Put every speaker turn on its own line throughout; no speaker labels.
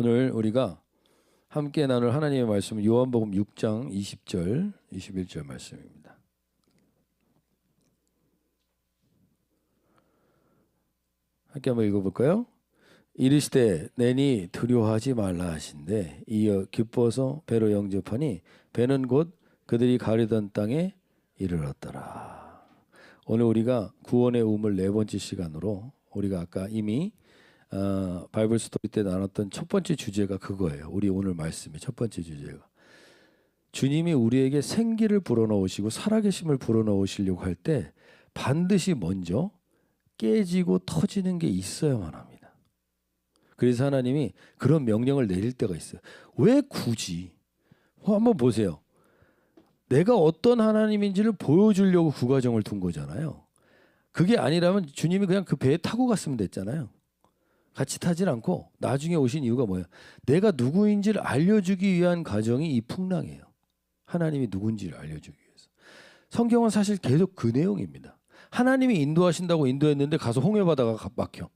오늘 우리가 함께 나눌 하나님의 말씀은 요한복음 6장 20절, 21절 말씀입니다. 함께 한번 읽어볼까요? 이르시되 내니 두려워하지 말라 하신대 이어 기뻐서 배로 영접하니 배는 곧 그들이 가려던 땅에 이르렀더라. 오늘 우리가 구원의 우물 네 번째 시간으로 우리가 아까 이미 바이블 스토리 때 나눴던 첫 번째 주제가 그거예요. 우리 오늘 말씀의 첫 번째 주제가 주님이 우리에게 생기를 불어넣으시고 살아계심을 불어넣으시려고 할 때 반드시 먼저 깨지고 터지는 게 있어야만 합니다. 그래서 하나님이 그런 명령을 내릴 때가 있어요. 왜 굳이? 한번 보세요. 내가 어떤 하나님인지를 보여주려고 그 과정을 둔 거잖아요. 그게 아니라면 주님이 그냥 그 배에 타고 갔으면 됐잖아요. 같이 타질 않고 나중에 오신 이유가 뭐예요? 내가 누구인지를 알려주기 위한 과정이 이 풍랑이에요. 하나님이 누군지를 알려주기 위해서. 성경은 사실 계속 그 내용입니다. 하나님이 인도하신다고 인도했는데 가서 홍해바다가 막혀.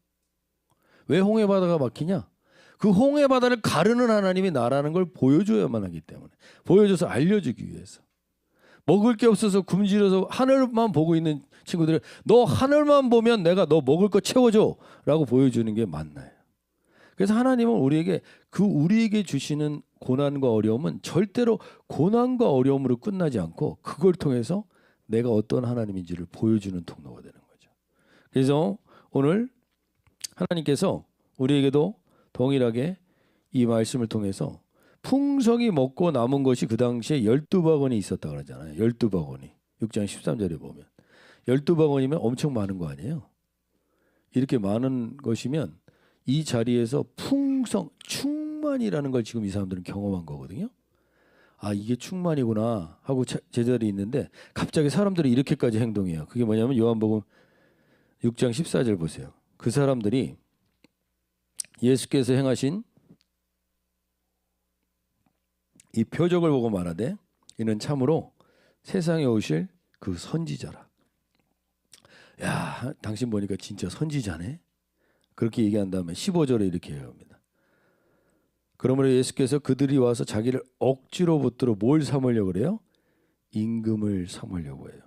왜 홍해바다가 막히냐? 그 홍해바다를 가르는 하나님이 나라는 걸 보여줘야만 하기 때문에. 보여줘서 알려주기 위해서. 먹을 게 없어서 굶주려서 하늘만 보고 있는 친구들은 너 하늘만 보면 내가 너 먹을 거 채워줘 라고 보여주는 게 맞나요? 그래서 하나님은 우리에게 주시는 고난과 어려움은 절대로 고난과 어려움으로 끝나지 않고 그걸 통해서 내가 어떤 하나님인지를 보여주는 통로가 되는 거죠. 그래서 오늘 하나님께서 우리에게도 동일하게 이 말씀을 통해서 풍성이 먹고 남은 것이 그 당시에 12바구니 있었다 그러잖아요. 12바구니. 6장 13절에 보면 12바구니면 엄청 많은 거 아니에요. 이렇게 많은 것이면 이 자리에서 풍성, 충만이라는 걸 지금 이 사람들은 경험한 거거든요. 아, 이게 충만이구나 하고 제자들이 있는데 갑자기 사람들이 이렇게까지 행동해요. 그게 뭐냐면 요한복음 6장 14절 보세요. 그 사람들이 예수께서 행하신 이 표적을 보고 말하되 이는 참으로 세상에 오실 그 선지자라. 야, 당신 보니까 진짜 선지자네. 그렇게 얘기한 다음에 15절에 이렇게 얘기합니다. 그러므로 예수께서 그들이 와서 자기를 억지로 붙들어 뭘 삼으려고 그래요? 임금을 삼으려고 해요.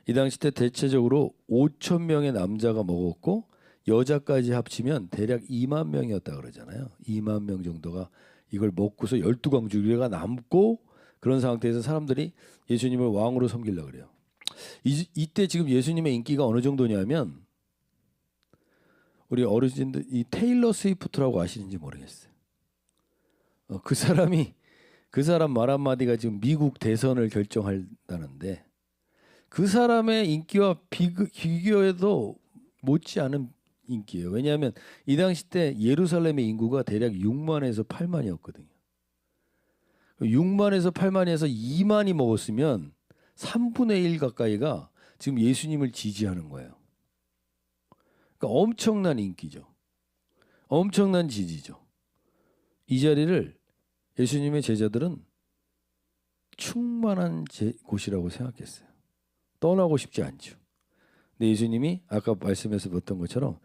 이 당시 때 대체적으로 5천 명의 남자가 먹었고 여자까지 합치면 대략 2만 명이었다 그러잖아요. 2만 명 정도가 이걸 먹고서 12광주리가 남고 그런 상태에서 사람들이 예수님을 왕으로 섬기려고 그래요. 이때 지금 예수님의 인기가 어느 정도냐면 우리 어르신들 이 테일러 스위프트라고 아시는지 모르겠어요. 그 사람 말 한마디가 지금 미국 대선을 결정한다는데 그 사람의 인기와 비교해도 못지않은 인기예요. 왜냐하면 이 당시 때 예루살렘의 인구가 대략 6만에서 8만이었거든요. 6만에서 8만에서 2만이 먹었으면 3분의 1 가까이가 지금 예수님을 지지하는 거예요. 그러니까 엄청난 인기죠. 엄청난 지지죠. 이 자리를 예수님의 제자들은 충만한 곳이라고 생각했어요. 떠나고 싶지 않죠. 근데 예수님이 아까 말씀에서 봤던 것처럼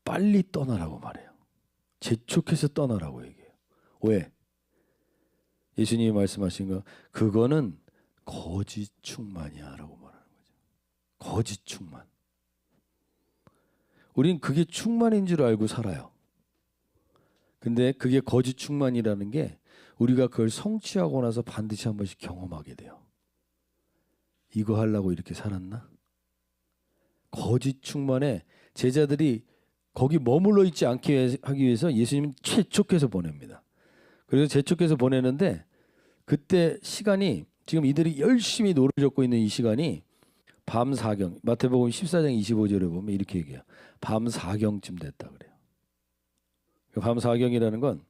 빨리 떠나라고 말해요. 재촉해서 떠나라고 얘기해요. 왜? 예수님이 말씀하신 거 그거는 거짓 충만이야 라고 말하는 거죠. 거짓 충만. 우린 그게 충만인 줄 알고 살아요. 근데 그게 거짓 충만이라는 게 우리가 그걸 성취하고 나서 반드시 한 번씩 경험하게 돼요. 이거 하려고 이렇게 살았나? 거짓 충만에 제자들이 거기 머물러 있지 않게 하기 위해서 예수님은 재촉해서 보냅니다. 그래서 재촉해서 보내는데 그때 시간이 지금 이들이 열심히 노를 젓고 있는 이 시간이 밤 4경 마태복음 14장 25절에 보면 이렇게 얘기해요. 밤 4경쯤 됐다 그래요. 밤 4경이라는 건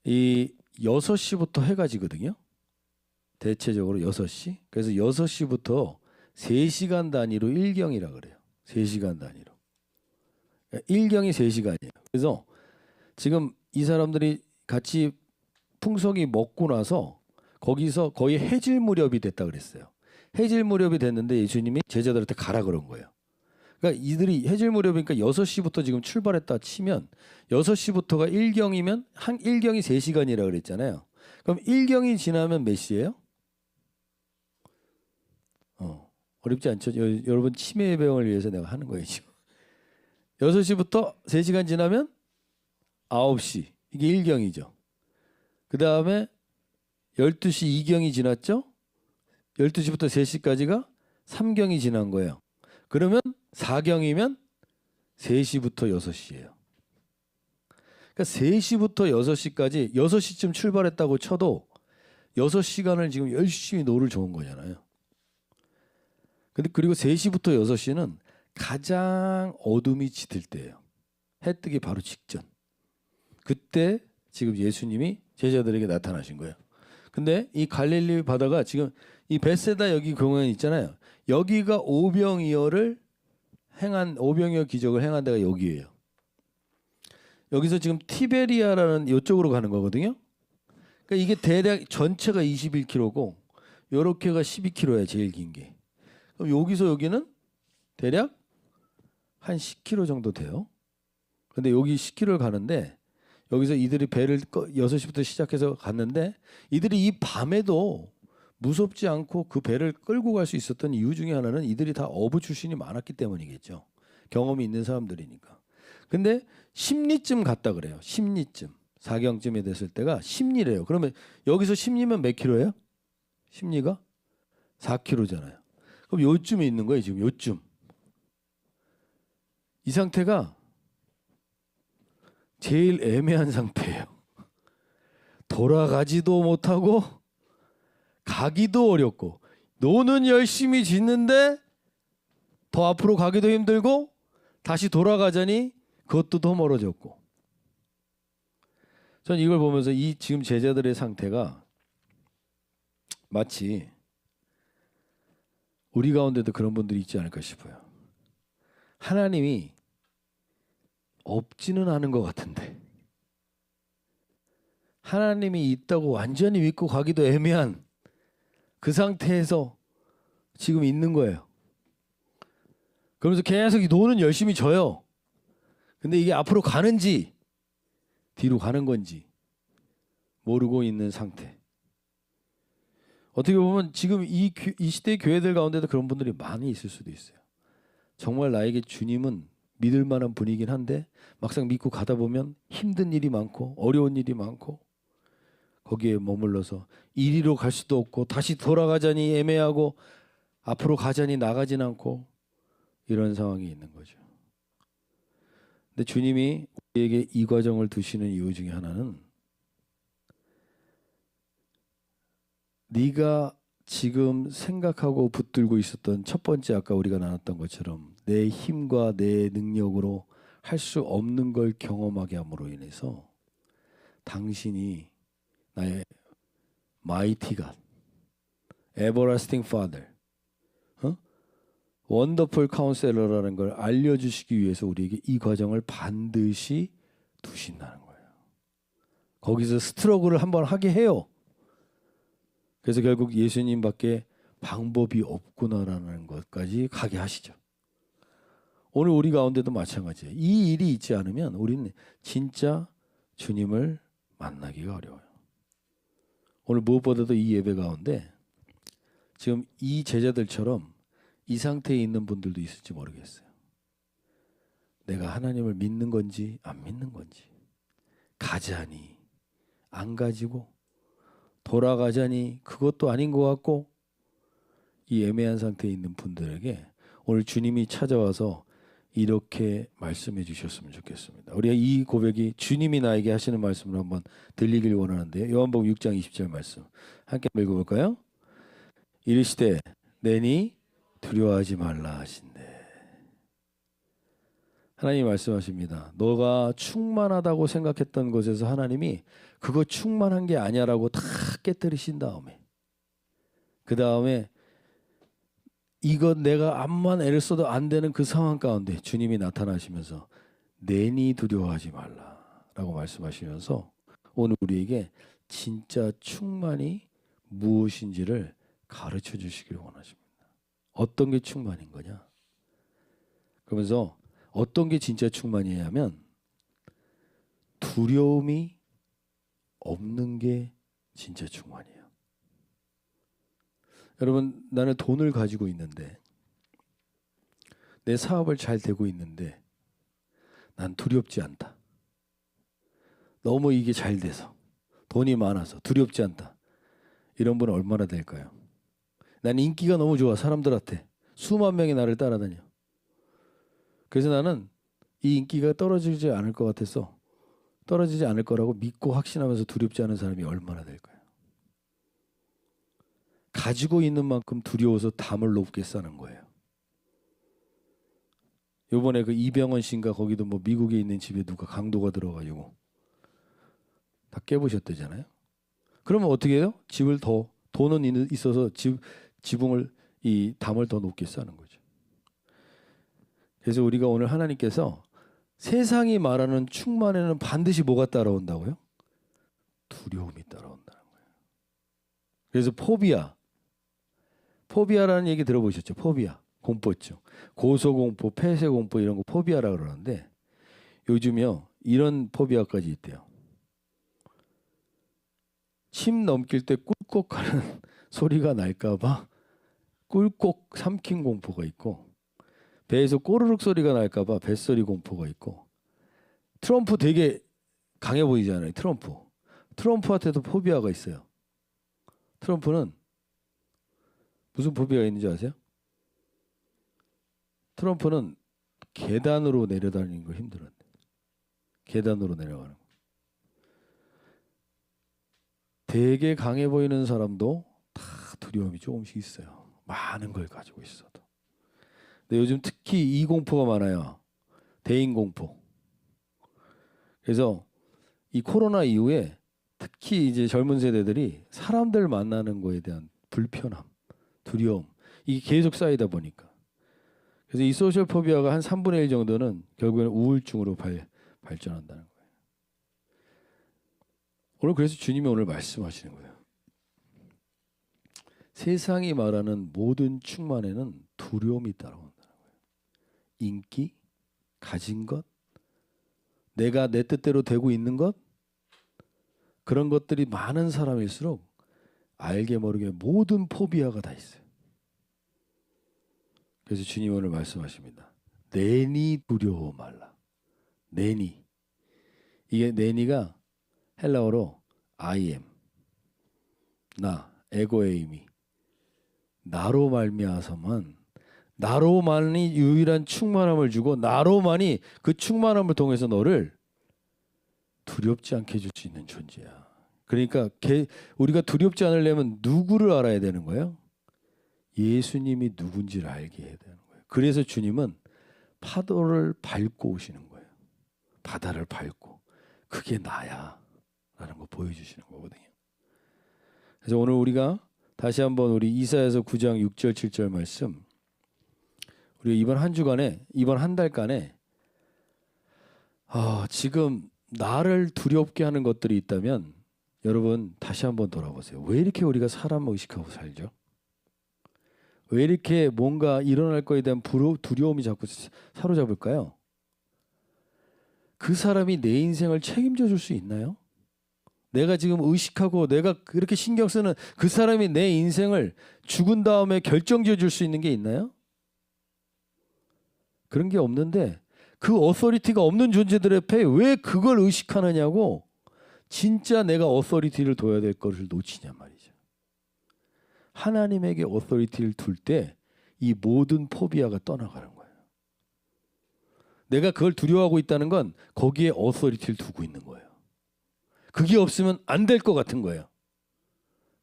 이 6시부터 해가 지거든요. 대체적으로 6시. 그래서 6시부터 3시간 단위로 1경이라 그래요. 3시간 단위로. 1경이 3시간이에요. 그래서 지금 이 사람들이 같이 풍성이 먹고 나서 거기서 거의 해질 무렵이 됐다 그랬어요. 해질 무렵이 됐는데 예수님이 제자들한테 가라 그런 거예요. 그러니까 이들이 해질 무렵이니까 6시부터 지금 출발했다 치면 6시부터가 1경이면 한 1경이 3시간이라 그랬잖아요. 그럼 1경이 지나면 몇 시예요? 어렵지 않죠? 여러분 치매 예방을 위해서 내가 하는 거예요, 지금. 6시부터 3시간 지나면 9시. 이게 1경이죠. 그다음에 12시 2경이 지났죠? 12시부터 3시까지가 3경이 지난 거예요. 그러면 4경이면 3시부터 6시예요. 그러니까 3시부터 6시까지 6시쯤 출발했다고 쳐도 6시간을 지금 열심히 노를 좋은 거잖아요. 근데 그리고 3시부터 6시는 가장 어둠이 짙을 때예요. 해 뜨기 바로 직전. 그때 지금 예수님이 제자들에게 나타나신 거예요. 근데 이 갈릴리 바다가 지금 이 벳세다 여기 공원 있잖아요. 여기가 오병이어를 행한 오병이어 기적을 행한 데가 여기예요. 여기서 지금 티베리아라는 이쪽으로 가는 거거든요. 그러니까 이게 대략 전체가 21km고 요렇게가 12km야 제일 긴 게. 그럼 여기서 여기는 대략 한 10km 정도 돼요. 근데 여기 10km를 가는데 여기서 이들이 배를 6시부터 시작해서 갔는데 이들이 이 밤에도 무섭지 않고 그 배를 끌고 갈 수 있었던 이유 중에 하나는 이들이 다 어부 출신이 많았기 때문이겠죠. 경험이 있는 사람들이니까. 근데 심리쯤 갔다 그래요. 심리쯤. 4경쯤에 됐을 때가 심리래요. 그러면 여기서 심리면 몇 킬로예요? 심리가 4km잖아요. 그럼 요쯤에 있는 거예요. 지금 요쯤. 이 상태가 제일 애매한 상태예요. 돌아가지도 못하고 가기도 어렵고 노는 열심히 짓는데 더 앞으로 가기도 힘들고 다시 돌아가자니 그것도 더 멀어졌고. 전 이걸 보면서 이 지금 제자들의 상태가 마치 우리 가운데도 그런 분들이 있지 않을까 싶어요. 하나님이 없지는 않은 것 같은데 하나님이 있다고 완전히 믿고 가기도 애매한 그 상태에서 지금 있는 거예요. 그러면서 계속 노는 열심히 져요. 근데 이게 앞으로 가는지 뒤로 가는 건지 모르고 있는 상태. 어떻게 보면 지금 이 시대의 교회들 가운데도 그런 분들이 많이 있을 수도 있어요. 정말 나에게 주님은 믿을 만한 분이긴 한데 막상 믿고 가다 보면 힘든 일이 많고 어려운 일이 많고 거기에 머물러서 이리로 갈 수도 없고 다시 돌아가자니 애매하고 앞으로 가자니 나가진 않고 이런 상황이 있는 거죠. 근데 주님이 우리에게 이 과정을 두시는 이유 중에 하나는 네가 지금 생각하고 붙들고 있었던 첫 번째 아까 우리가 나눴던 것처럼 내 힘과 내 능력으로 할 수 없는 걸 경험하게 함으로 인해서 당신이 나의 Mighty God, Everlasting Father, 원더풀 카운셀러라는 걸 알려주시기 위해서 우리에게 이 과정을 반드시 두신다는 거예요. 거기서 스트러글을 한번 하게 해요. 그래서 결국 예수님밖에 방법이 없구나라는 것까지 가게 하시죠. 오늘 우리 가운데도 마찬가지예요. 이 일이 있지 않으면 우리는 진짜 주님을 만나기가 어려워요. 오늘 무엇보다도 이 예배 가운데 지금 이 제자들처럼 이 상태에 있는 분들도 있을지 모르겠어요. 내가 하나님을 믿는 건지 안 믿는 건지 가자니 안 가지고 돌아가자니 그것도 아닌 것 같고 이 애매한 상태에 있는 분들에게 오늘 주님이 찾아와서 이렇게 말씀해 주셨으면 좋겠습니다. 우리가 이 고백이 주님이 나에게 하시는 말씀을 한번 들리길 원하는데 요한복음 6장 20절 말씀 함께 읽어볼까요? 이르시되 내니 두려워하지 말라 하신대. 하나님이 말씀하십니다. 너가 충만하다고 생각했던 것에서 하나님이 그거 충만한 게 아니야라고 다 깨뜨리신 다음에 그 다음에 이것 내가 암만 애를 써도 안 되는 그 상황 가운데 주님이 나타나시면서 내니 두려워하지 말라라고 말씀하시면서 오늘 우리에게 진짜 충만이 무엇인지를 가르쳐 주시기를 원하십니다. 어떤 게 충만인 거냐? 그러면서 어떤 게 진짜 충만이냐면 두려움이 없는 게 진짜 충만이에요. 여러분, 나는 돈을 가지고 있는데 내 사업을 잘 되고 있는데 난 두렵지 않다. 너무 이게 잘 돼서 돈이 많아서 두렵지 않다. 이런 분은 얼마나 될까요? 난 인기가 너무 좋아. 사람들한테 수만 명이 나를 따라다녀. 그래서 나는 이 인기가 떨어지지 않을 것 같아서 떨어지지 않을 거라고 믿고 확신하면서 두렵지 않은 사람이 얼마나 될까요? 가지고 있는 만큼 두려워서 담을 높게 싸는 거예요. 요번에 그 이병헌 씨인가 거기도 뭐 미국에 있는 집에 누가 강도가 들어가지고 다 깨부셨대잖아요. 그러면 어떻게 해요? 집을 더 돈은 있어서 지붕을 이 담을 더 높게 싸는 거죠. 그래서 우리가 오늘 하나님께서 세상이 말하는 충만에는 반드시 뭐가 따라온다고요? 두려움이 따라온다는 거예요. 그래서 포비아라는 얘기 들어보셨죠? 포비아, 공포증, 고소공포, 폐쇄공포 이런 거 포비아라고 그러는데 요즘요 이런 포비아까지 있대요. 침 넘길 때 꿀꺽하는 소리가 날까봐 꿀꺽 삼킨 공포가 있고 배에서 꼬르륵 소리가 날까봐 뱃소리 공포가 있고 트럼프 되게 강해 보이잖아요. 트럼프한테도 포비아가 있어요. 트럼프는 무슨 포비아가 있는지 아세요? 트럼프는 계단으로 내려다니는 거 힘들었대. 계단으로 내려가는 거. 되게 강해 보이는 사람도 다 두려움이 조금씩 있어요. 많은 걸 가지고 있어도. 근데 요즘 특히 이 공포가 많아요. 대인 공포. 그래서 이 코로나 이후에 특히 이제 젊은 세대들이 사람들 만나는 거에 대한 불편함, 두려움 이게 계속 쌓이다 보니까 그래서 이 소셜 포비아가 한 3분의 1 정도는 결국에는 우울증으로 발전한다는 거예요. 오늘 그래서 주님이 오늘 말씀하시는 거예요. 세상이 말하는 모든 충만에는 두려움이 따라온다는 거예요. 인기, 가진 것, 내가 내 뜻대로 되고 있는 것 그런 것들이 많은 사람일수록 알게 모르게 모든 포비아가 다 있어요. 그래서 주님 오늘 말씀하십니다. 내니 두려워 말라. 내니. 이게 내니가 헬라어로 I am. 나, 에고에이미. 나로 말미암아서만 나로만이 유일한 충만함을 주고 나로만이 그 충만함을 통해서 너를 두렵지 않게 해줄 수 있는 존재야. 그러니까 우리가 두렵지 않으려면 누구를 알아야 되는 거예요? 예수님이 누군지를 알게 해야 되는 거예요. 그래서 주님은 파도를 밟고 오시는 거예요. 바다를 밟고. 그게 나야 라는 거 보여주시는 거거든요. 그래서 오늘 우리가 다시 한번 우리 이사야서 9장 6절 7절 말씀 우리 이번 한 주간에 이번 한 달간에 지금 나를 두렵게 하는 것들이 있다면 여러분 다시 한번 돌아보세요. 왜 이렇게 우리가 사람 의식하고 살죠? 왜 이렇게 뭔가 일어날 거에 대한 두려움이 자꾸 사로잡을까요? 그 사람이 내 인생을 책임져 줄 수 있나요? 내가 지금 의식하고 내가 그렇게 신경 쓰는 그 사람이 내 인생을 죽은 다음에 결정지어 줄 수 있는 게 있나요? 그런 게 없는데 그 어서리티가 없는 존재들 앞에 왜 그걸 의식하느냐고 진짜 내가 어서리티를 둬야 될 것을 놓치냐 말이죠. 하나님에게 어서리티를 둘 때 이 모든 포비아가 떠나가는 거예요. 내가 그걸 두려워하고 있다는 건 거기에 어서리티를 두고 있는 거예요. 그게 없으면 안 될 것 같은 거예요.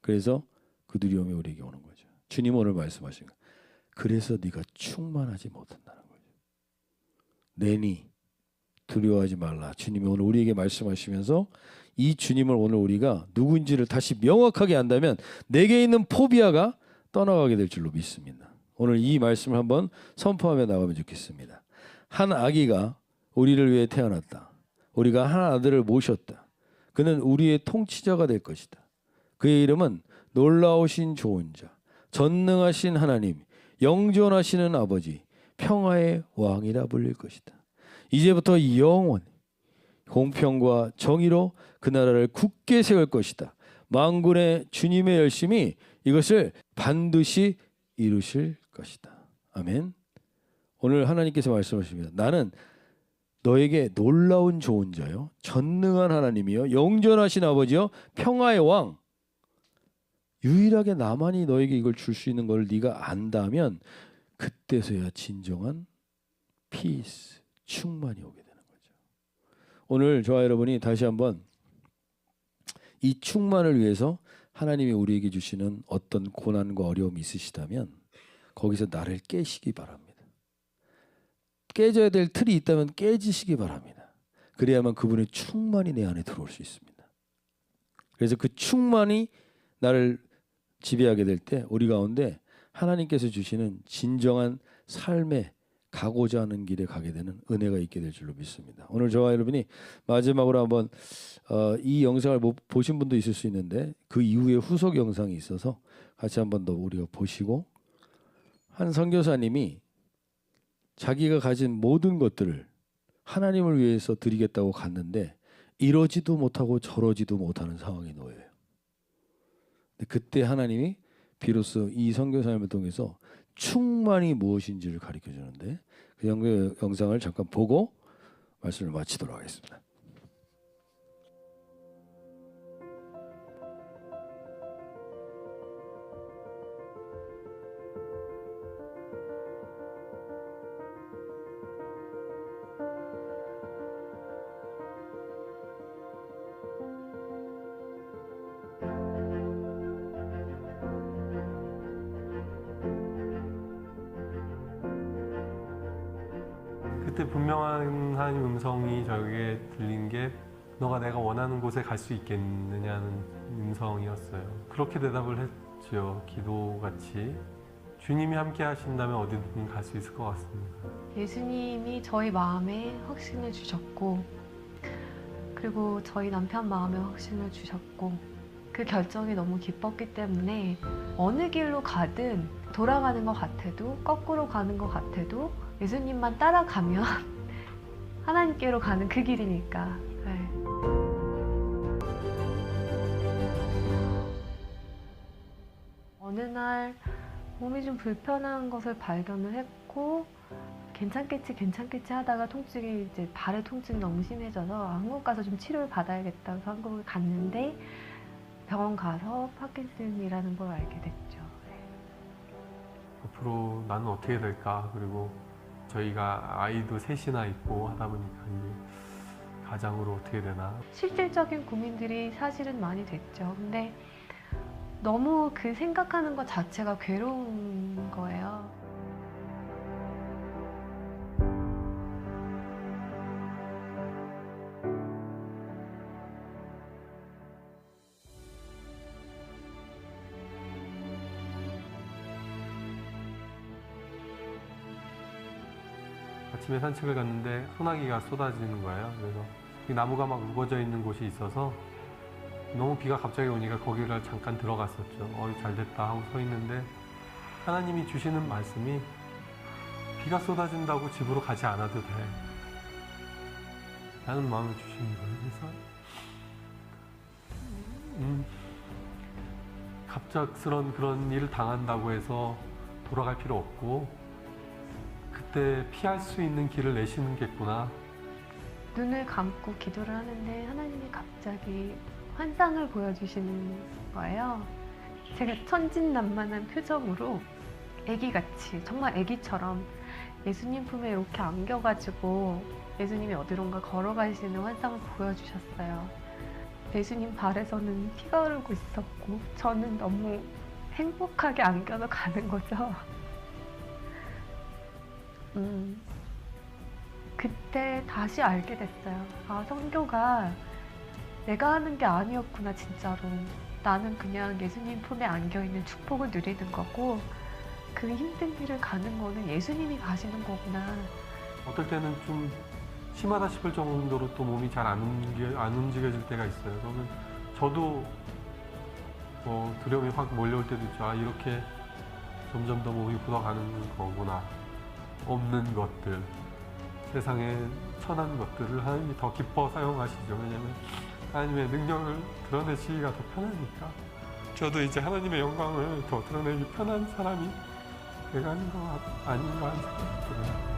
그래서 그 두려움이 우리에게 오는 거죠. 주님 오늘 말씀하신 거. 그래서 네가 충만하지 못한다는 거죠. 내니 두려워하지 말라. 주님이 오늘 우리에게 말씀하시면서 이 주님을 오늘 우리가 누구인지를 다시 명확하게 안다면 내게 있는 포비아가 떠나가게 될 줄로 믿습니다. 오늘 이 말씀을 한번 선포하며 나가면 좋겠습니다. 한 아기가 우리를 위해 태어났다. 우리가 한 아들을 모셨다. 그는 우리의 통치자가 될 것이다. 그의 이름은 놀라우신 좋은 자, 전능하신 하나님, 영존하시는 아버지, 평화의 왕이라 불릴 것이다. 이제부터 영원히 공평과 정의로 그 나라를 굳게 세울 것이다. 만군의 주님의 열심이 이것을 반드시 이루실 것이다. 아멘. 오늘 하나님께서 말씀하십니다. 나는 너에게 놀라운 좋은 자요, 전능한 하나님이요, 영존하신 아버지요, 평화의 왕. 유일하게 나만이 너에게 이걸 줄 수 있는 걸 네가 안다면 그때서야 진정한 피스, 충만이 오게 되는 거죠. 오늘 저와 여러분이 다시 한번 이 충만을 위해서 하나님이 우리에게 주시는 어떤 고난과 어려움이 있으시다면 거기서 나를 깨시기 바랍니다. 깨져야 될 틀이 있다면 깨지시기 바랍니다. 그래야만 그분의 충만이 내 안에 들어올 수 있습니다. 그래서 그 충만이 나를 지배하게 될 때 우리 가운데 하나님께서 주시는 진정한 삶에 가고자 하는 길에 가게 되는 은혜가 있게 될 줄로 믿습니다. 오늘 저와 여러분이 마지막으로 한번 이 영상을 보신 분도 있을 수 있는데 그 이후에 후속 영상이 있어서 같이 한번 더 우리가 보시고, 한 선교사님이 자기가 가진 모든 것들을 하나님을 위해서 드리겠다고 갔는데 이러지도 못하고 저러지도 못하는 상황이 놓여요. 그때 하나님이 비로소 이 선교사님을 통해서 충만이 무엇인지를 가르쳐 주는데 그 영상을 잠깐 보고 말씀을 마치도록 하겠습니다.
그때 분명한 하나님 음성이 저에게 들린 게 너가 내가 원하는 곳에 갈 수 있겠느냐는 음성이었어요. 그렇게 대답을 했죠. 기도같이. 주님이 함께 하신다면 어디든 갈 수 있을 것 같습니다.
예수님이 저희 마음에 확신을 주셨고, 그리고 저희 남편 마음에 확신을 주셨고, 그 결정이 너무 기뻤기 때문에 어느 길로 가든 돌아가는 것 같아도 거꾸로 가는 것 같아도 예수님만 따라가면 하나님께로 가는 그 길이니까. 네. 어느 날 몸이 좀 불편한 것을 발견을 했고 괜찮겠지 하다가 통증이 이제 발의 통증이 너무 심해져서 한국 가서 좀 치료를 받아야겠다고 해서 한국을 갔는데 병원 가서 파킨슨이라는 걸 알게 됐죠. 네.
앞으로 나는 어떻게 될까? 그리고 저희가 아이도 셋이나 있고 하다 보니까 이제 가장으로 어떻게 되나?
실질적인 고민들이 사실은 많이 됐죠. 근데 너무 그 생각하는 것 자체가 괴로운 거예요.
아침에 산책을 갔는데 소나기가 쏟아지는 거예요. 그래서 이 나무가 막 우거져 있는 곳이 있어서 너무 비가 갑자기 오니까 거기를 잠깐 들어갔었죠. 잘 됐다 하고 서 있는데 하나님이 주시는 말씀이 비가 쏟아진다고 집으로 가지 않아도 돼 라는 마음을 주시는 거예요. 그래서 갑작스런 그런 일을 당한다고 해서 돌아갈 필요 없고 그때 피할 수 있는 길을 내시는겠구나.
눈을 감고 기도를 하는데 하나님이 갑자기 환상을 보여주시는 거예요. 제가 천진난만한 표정으로 애기같이, 정말 애기처럼 예수님 품에 이렇게 안겨가지고 예수님이 어디론가 걸어가시는 환상을 보여주셨어요. 예수님 발에서는 피가 흐르고 있었고 저는 너무 행복하게 안겨서 가는 거죠. 그때 다시 알게 됐어요. 아, 선교가 내가 하는 게 아니었구나, 진짜로. 나는 그냥 예수님 품에 안겨있는 축복을 누리는 거고 그 힘든 길을 가는 거는 예수님이 가시는 거구나.
어떨 때는 좀 심하다 싶을 정도로 또 몸이 잘 안 움직여질 때가 있어요. 그러면 저도 두려움이 확 몰려올 때도 있죠. 아, 이렇게 점점 더 몸이 굳어가는 거구나. 없는 것들, 세상에 천한 것들을 하나님이 더 기뻐 사용하시죠. 왜냐하면 하나님의 능력을 드러내시기가 더 편하니까. 저도 이제 하나님의 영광을 더 드러내기 편한 사람이 돼가는 것 아닌가 하는 생각이 들어요.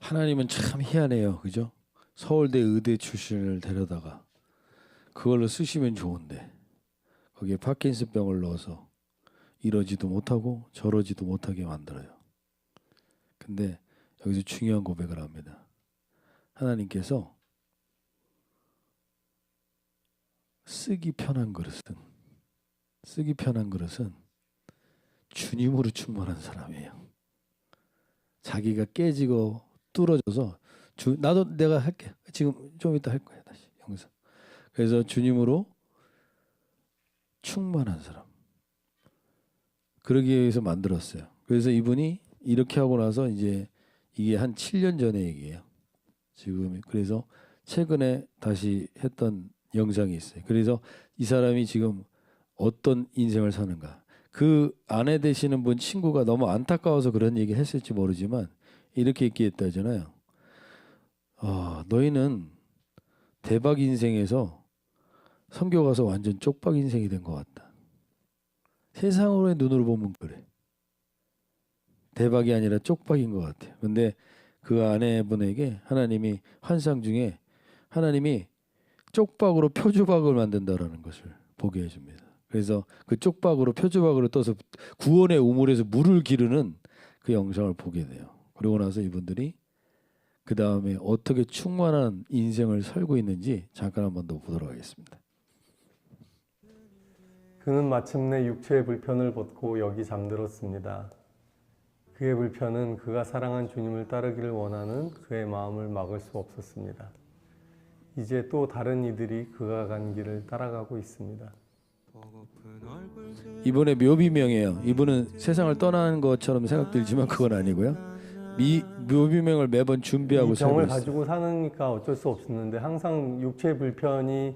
하나님은 참 희한해요, 그죠? 서울대 의대 출신을 데려다가 그걸로 쓰시면 좋은데 거기에 파킨슨병을 넣어서 이러지도 못하고 저러지도 못하게 만들어요. 근데 여기서 중요한 고백을 합니다. 하나님께서 쓰기 편한 그릇은 주님으로 충만한 사람이에요. 자기가 깨지고 뚫어져서 나도 내가 할게. 지금 좀 이따 할 거야 다시 영상. 그래서 주님으로 충만한 사람. 그러기 위해서 만들었어요. 그래서 이분이 이렇게 하고 나서 이제 이게 한 7년 전의 얘기예요. 지금 그래서 최근에 다시 했던 영상이 있어요. 그래서 이 사람이 지금 어떤 인생을 사는가. 그 아내 되시는 분 친구가 너무 안타까워서 그런 얘기를 했을지 모르지만 이렇게 얘기했다잖아요. 너희는 대박 인생에서 선교 가서 완전 쪽박 인생이 된 것 같다. 세상으로의 눈으로 보면 그래. 대박이 아니라 쪽박인 것 같아요. 근데 그 아내분에게 하나님이 환상 중에 하나님이 쪽박으로 표주박을 만든다라는 것을 보게 해줍니다. 그래서 그 쪽박으로 표주박으로 떠서 구원의 우물에서 물을 기르는 그 영상을 보게 돼요. 그러고 나서 이분들이 그 다음에 어떻게 충만한 인생을 살고 있는지 잠깐 한번 더 보도록 하겠습니다.
그는 마침내 육체의 불편을 벗고 여기 잠들었습니다. 그의 불편은 그가 사랑한 주님을 따르기를 원하는 그의 마음을 막을 수 없었습니다. 이제 또 다른 이들이 그가 간 길을 따라가고 있습니다.
이분의 묘비명이에요. 이분은 세상을 떠나는 것처럼 생각들지만 그건 아니고요. 묘비명을 매번 준비하고
이
살고
병을
있어요.
가지고 사니까 어쩔 수 없었는데 항상 육체의 불편이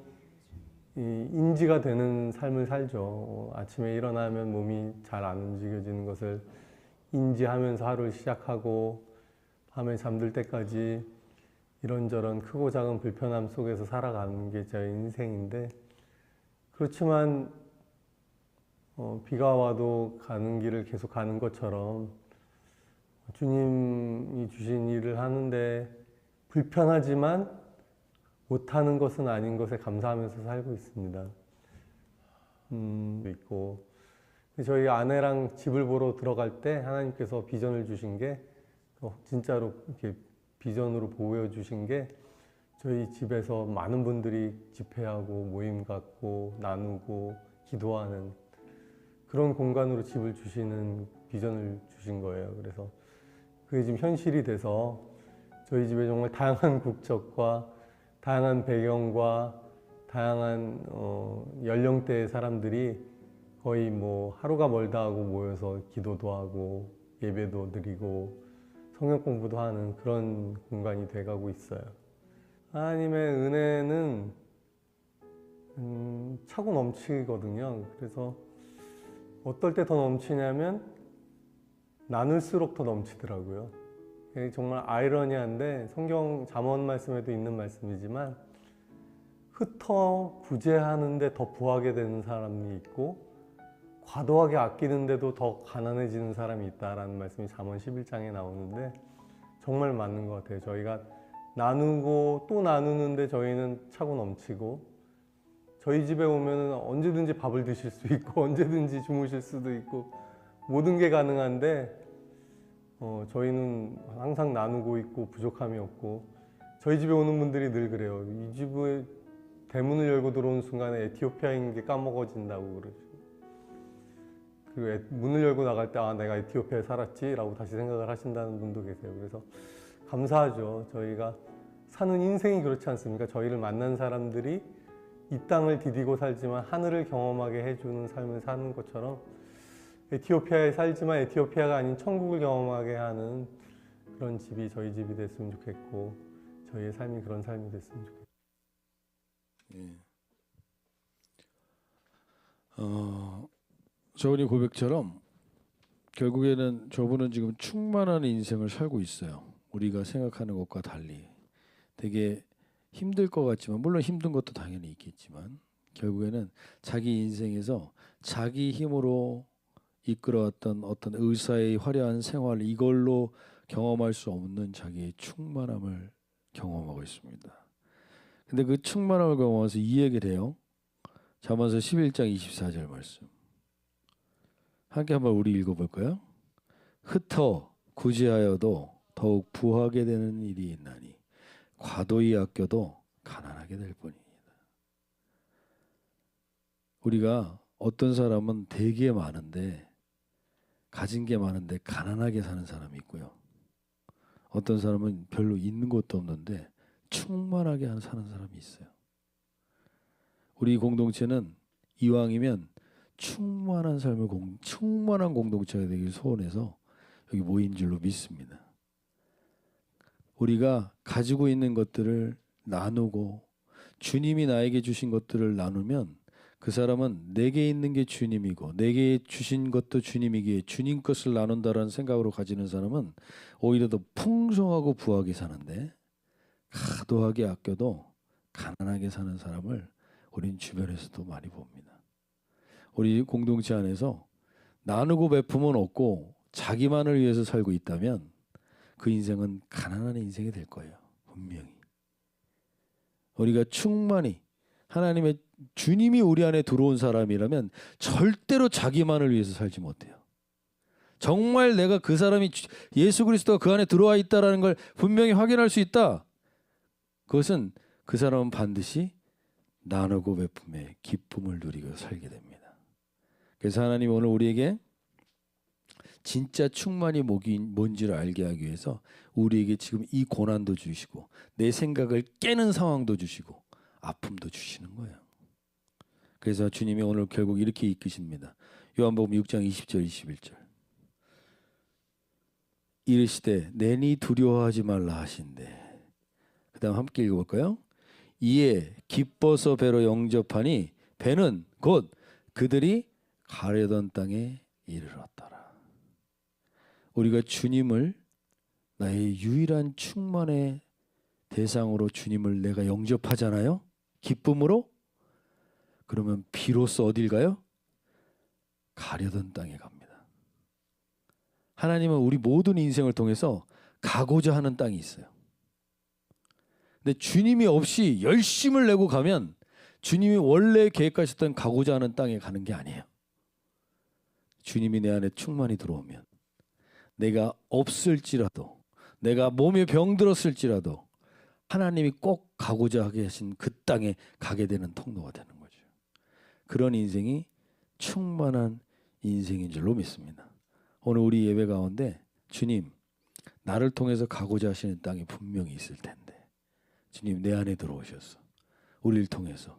인지가 되는 삶을 살죠. 아침에 일어나면 몸이 잘 안 움직여지는 것을 인지하면서 하루를 시작하고 밤에 잠들 때까지 이런저런 크고 작은 불편함 속에서 살아가는 게 제 인생인데, 그렇지만 비가 와도 가는 길을 계속 가는 것처럼 주님이 주신 일을 하는데 불편하지만 못하는 것은 아닌 것에 감사하면서 살고 있습니다. 있고 저희 아내랑 집을 보러 들어갈 때 하나님께서 비전을 주신 게 진짜로 이렇게 비전으로 보여주신 게 저희 집에서 많은 분들이 집회하고 모임 갖고 나누고 기도하는 그런 공간으로 집을 주시는 비전을 주신 거예요. 그래서 그게 지금 현실이 돼서 저희 집에 정말 다양한 국적과 다양한 배경과 다양한 연령대의 사람들이 거의 뭐 하루가 멀다 하고 모여서 기도도 하고 예배도 드리고 성경 공부도 하는 그런 공간이 돼가고 있어요. 하나님의 은혜는 차고 넘치거든요. 그래서 어떨 때 더 넘치냐면 나눌수록 더 넘치더라고요. 정말 아이러니한데 성경 잠언 말씀에도 있는 말씀이지만 흩어 부재하는데 더 부하게 되는 사람이 있고 과도하게 아끼는데도 더 가난해지는 사람이 있다라는 말씀이 잠언 11장에 나오는데 정말 맞는 것 같아요. 저희가 나누고 또 나누는데 저희는 차고 넘치고 저희 집에 오면 언제든지 밥을 드실 수 있고 언제든지 주무실 수도 있고 모든 게 가능한데 저희는 항상 나누고 있고 부족함이 없고 저희 집에 오는 분들이 늘 그래요. 이 집에 대문을 열고 들어오는 순간에 에티오피아인 게 까먹어진다고 그러죠. 그리고 문을 열고 나갈 때 내가 에티오피아에 살았지 라고 다시 생각을 하신다는 분도 계세요. 그래서 감사하죠. 저희가 사는 인생이 그렇지 않습니까? 저희를 만난 사람들이 이 땅을 디디고 살지만 하늘을 경험하게 해주는 삶을 사는 것처럼 에티오피아에 살지만 에티오피아가 아닌 천국을 경험하게 하는 그런 집이 저희 집이 됐으면 좋겠고 저희의 삶이 그런 삶이 됐으면 좋겠고.
예. 저분이 고백처럼 결국에는 저분은 지금 충만한 인생을 살고 있어요. 우리가 생각하는 것과 달리 되게 힘들 것 같지만, 물론 힘든 것도 당연히 있겠지만, 결국에는 자기 인생에서 자기 힘으로 이끌어왔던 어떤 의사의 화려한 생활, 이걸로 경험할 수 없는 자기의 충만함을 경험하고 있습니다. 근데 그 충만함을 경험해서 이 얘기를 해요. 잠언서 11장 24절 말씀. 함께 한번 우리 읽어볼까요? 흩어 구제하여도 더욱 부하게 되는 일이 있나니 과도히 아껴도 가난하게 될 뿐입니다. 우리가 어떤 사람은 되게 많은데, 가진 게 많은데 가난하게 사는 사람이 있고요. 어떤 사람은 별로 있는 것도 없는데 충만하게 사는 사람이 있어요. 우리 공동체는 이왕이면 충만한 삶을 충만한 공동체가 되길 소원해서 여기 모인 줄로 믿습니다. 우리가 가지고 있는 것들을 나누고 주님이 나에게 주신 것들을 나누면 그 사람은 내게 있는 게 주님이고 내게 주신 것도 주님이기에 주님 것을 나눈다라는 생각으로 가지는 사람은 오히려 더 풍성하고 부하게 사는데, 과도하게 아껴도 가난하게 사는 사람을 우린 주변에서도 많이 봅니다. 우리 공동체 안에서 나누고 베품은 없고 자기만을 위해서 살고 있다면 그 인생은 가난한 인생이 될 거예요. 분명히. 우리가 충만히 하나님의 주님이 우리 안에 들어온 사람이라면 절대로 자기만을 위해서 살지 못해요. 정말 내가 그 사람이 예수 그리스도가 그 안에 들어와 있다라는 걸 분명히 확인할 수 있다. 그것은 그 사람은 반드시 나누고 베품의 기쁨을 누리고 살게 됩니다. 그래서 하나님 오늘 우리에게 진짜 충만이 뭔지를 알게 하기 위해서 우리에게 지금 이 고난도 주시고 내 생각을 깨는 상황도 주시고 아픔도 주시는 거예요. 그래서 주님이 오늘 결국 이렇게 이끄십니다. 요한복음 6장 20절 21절. 이르시되 내니 두려워하지 말라 하신대. 그 다음 함께 읽어볼까요? 이에 기뻐서 배로 영접하니 배는 곧 그들이 가려던 땅에 이르렀더라. 우리가 주님을 나의 유일한 충만의 대상으로 주님을 내가 영접하잖아요. 기쁨으로. 그러면 비로소 어딜 가요? 가려던 땅에 갑니다. 하나님은 우리 모든 인생을 통해서 가고자 하는 땅이 있어요. 근데 주님이 없이 열심을 내고 가면 주님이 원래 계획하셨던 가고자 하는 땅에 가는 게 아니에요. 주님이 내 안에 충만히 들어오면 내가 없을지라도, 내가 몸에 병들었을지라도 하나님이 꼭 가고자 하게 하신 그 땅에 가게 되는 통로가 되는 거죠. 그런 인생이 충만한 인생인 줄로 믿습니다. 오늘 우리 예배 가운데 주님, 나를 통해서 가고자 하시는 땅이 분명히 있을 텐데 주님 내 안에 들어오셔서 우리를 통해서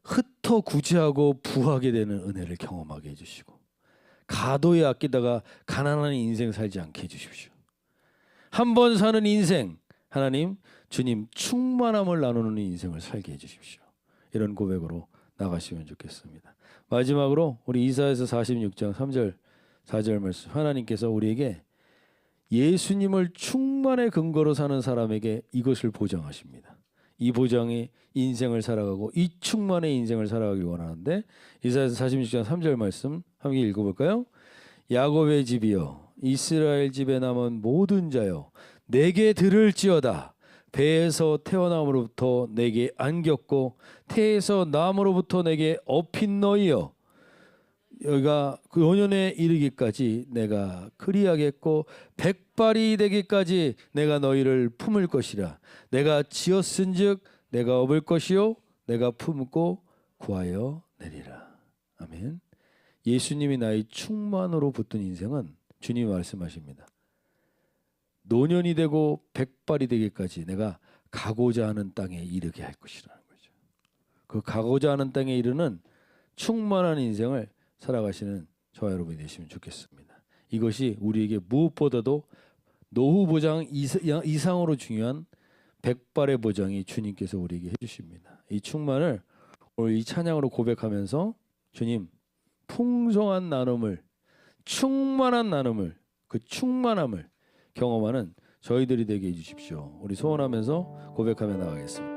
흩어 구제하고 부하게 되는 은혜를 경험하게 해주시고 가도에 아끼다가 가난한 인생 살지 않게 해주십시오. 한 번 사는 인생, 하나님 주님 충만함을 나누는 인생을 살게 해주십시오. 이런 고백으로 나가시면 좋겠습니다. 마지막으로 우리 이사야서 46장 3절 4절 말씀, 하나님께서 우리에게 예수님을 충만의 근거로 사는 사람에게 이것을 보장하십니다. 이 보장이 인생을 살아가고 이 충만의 인생을 살아가길 원하는데, 이사야서 46장 3절 말씀 함께 읽어볼까요? 야곱의 집이여 이스라엘 집에 남은 모든 자여 내게 들을지어다. 배에서 태어남으로부터 내게 안겼고 태에서 남으로부터 내게 업힌 너희여, 여기가 그 노년에 이르기까지 내가 그리하겠고 백발이 되기까지 내가 너희를 품을 것이라. 내가 지었은즉 내가 업을 것이요 내가 품고 구하여 내리라. 아멘. 예수님이 나의 충만으로 붙든 인생은 주님이 말씀하십니다. 노년이 되고 백발이 되기까지 내가 가고자 하는 땅에 이르게 할 것이라는 거죠. 그 가고자 하는 땅에 이르는 충만한 인생을 살아가시는 저와 여러분이 되시면 좋겠습니다. 이것이 우리에게 무엇보다도 노후 보장 이상으로 중요한 백발의 보장이 주님께서 우리에게 해주십니다. 이 충만을 오늘 이 찬양으로 고백하면서 주님 풍성한 나눔을, 충만한 나눔을, 그 충만함을 경험하는 저희들이 되게 해주십시오. 우리 소원하면서 고백하며 나가겠습니다.